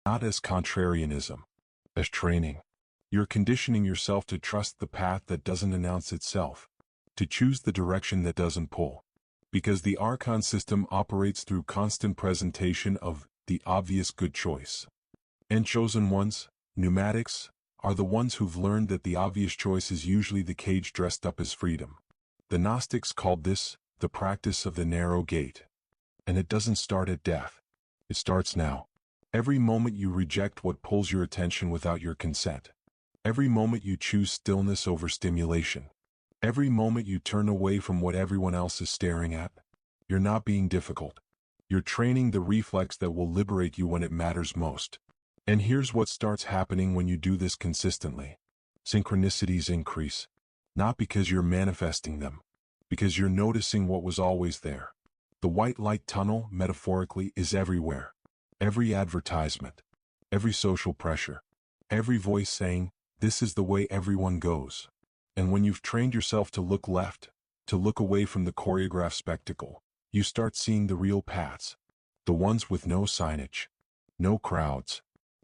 not as contrarianism, as training. You're conditioning yourself to trust the path that doesn't announce itself, to choose the direction that doesn't pull. Because the Archon system operates through constant presentation of the obvious good choice. And chosen ones, pneumatics, are the ones who've learned that the obvious choice is usually the cage dressed up as freedom. The Gnostics called this the practice of the narrow gate. And it doesn't start at death. It starts now. Every moment you reject what pulls your attention without your consent. Every moment you choose stillness over stimulation. Every moment you turn away from what everyone else is staring at. You're not being difficult. You're training the reflex that will liberate you when it matters most. And here's what starts happening when you do this consistently. Synchronicities increase. Not because you're manifesting them. Because you're noticing what was always there. The white light tunnel, metaphorically, is everywhere. Every advertisement. Every social pressure. Every voice saying, this is the way everyone goes. And when you've trained yourself to look left, to look away from the choreographed spectacle, you start seeing the real paths. The ones with no signage. No crowds.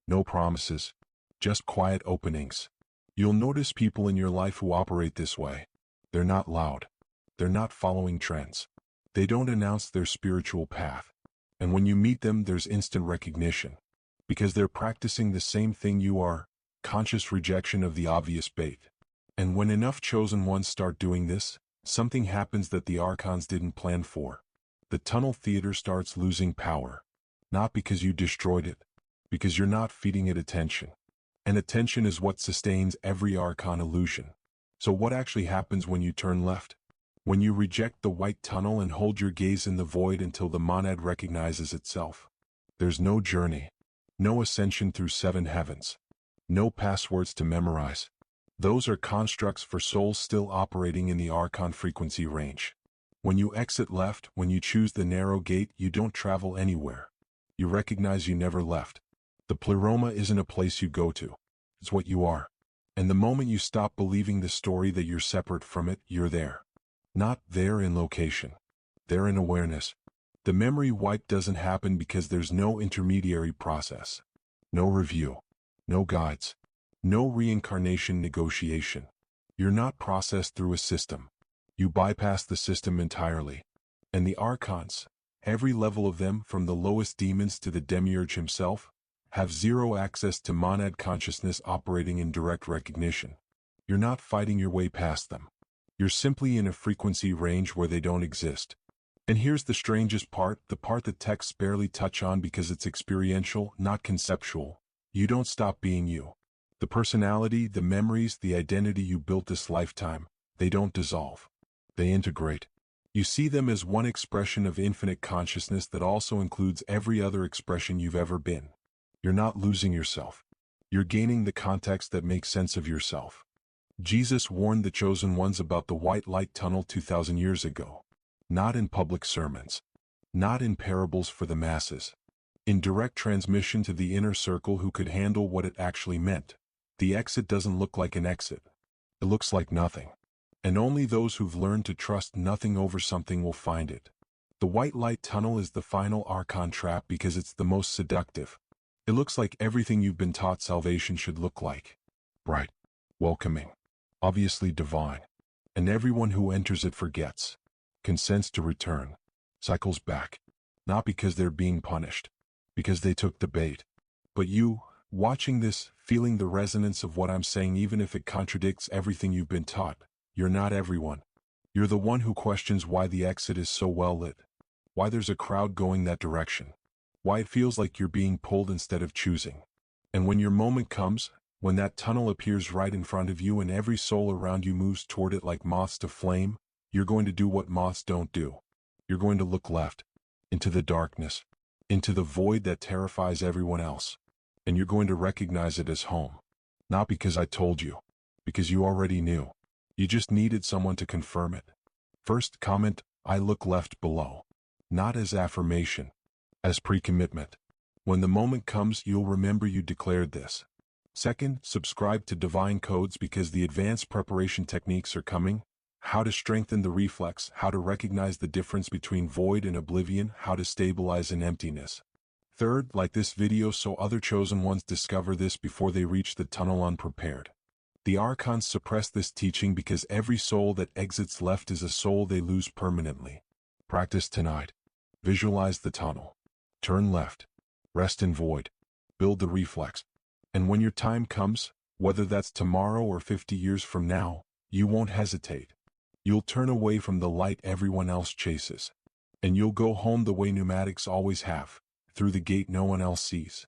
No promises. Just quiet openings. You'll notice people in your life who operate this way. They're not loud. They're not following trends. They don't announce their spiritual path. And when you meet them, there's instant recognition. Because they're practicing the same thing you are, conscious rejection of the obvious bait. And when enough chosen ones start doing this, something happens that the Archons didn't plan for. The tunnel theater starts losing power. Not because you destroyed it, because you're not feeding it attention. And attention is what sustains every Archon illusion. So what actually happens when you turn left? When you reject the white tunnel and hold your gaze in the void until the monad recognizes itself? There's no journey. No ascension through 7 heavens. No passwords to memorize. Those are constructs for souls still operating in the Archon frequency range. When you exit left, when you choose the narrow gate, you don't travel anywhere. You recognize you never left. The pleroma isn't a place you go to. It's what you are. And the moment you stop believing the story that you're separate from it, you're there. Not there in location. There in awareness. The memory wipe doesn't happen because there's no intermediary process. No review. No guides. No reincarnation negotiation. You're not processed through a system. You bypass the system entirely. And the Archons, every level of them, from the lowest demons to the demiurge himself, have zero access to monad consciousness operating in direct recognition. You're not fighting your way past them. You're simply in a frequency range where they don't exist. And here's the strangest part, the part that texts barely touch on because it's experiential, not conceptual. You don't stop being you. The personality, the memories, the identity you built this lifetime, they don't dissolve. They integrate. You see them as one expression of infinite consciousness that also includes every other expression you've ever been. You're not losing yourself. You're gaining the context that makes sense of yourself. Jesus warned the chosen ones about the white light tunnel 2,000 years ago. Not in public sermons. Not in parables for the masses. In direct transmission to the inner circle who could handle what it actually meant. The exit doesn't look like an exit. It looks like nothing. And only those who've learned to trust nothing over something will find it. The white light tunnel is the final Archon trap because it's the most seductive. It looks like everything you've been taught salvation should look like. Bright. Welcoming. Obviously divine. And everyone who enters it forgets. Consents to return. Cycles back. Not because they're being punished. Because they took the bait. But you, watching this, feeling the resonance of what I'm saying even if it contradicts everything you've been taught, you're not everyone. You're the one who questions why the exit is so well lit. Why there's a crowd going that direction. Why it feels like you're being pulled instead of choosing. And when your moment comes, when that tunnel appears right in front of you and every soul around you moves toward it like moths to flame, you're going to do what moths don't do. You're going to look left. Into the darkness. Into the void that terrifies everyone else. And you're going to recognize it as home. Not because I told you. Because you already knew. You just needed someone to confirm it. First, comment, I look left below. Not as affirmation. As pre-commitment. When the moment comes, you'll remember you declared this. Second, subscribe to Divine Codes because the advanced preparation techniques are coming. How to strengthen the reflex, how to recognize the difference between void and oblivion, how to stabilize an emptiness. Third, like this video so other chosen ones discover this before they reach the tunnel unprepared. The Archons suppress this teaching because every soul that exits left is a soul they lose permanently. Practice tonight. Visualize the tunnel. Turn left. Rest in void. Build the reflex. And when your time comes, whether that's tomorrow or 50 years from now, you won't hesitate. You'll turn away from the light everyone else chases. And you'll go home the way pneumatics always have, through the gate no one else sees.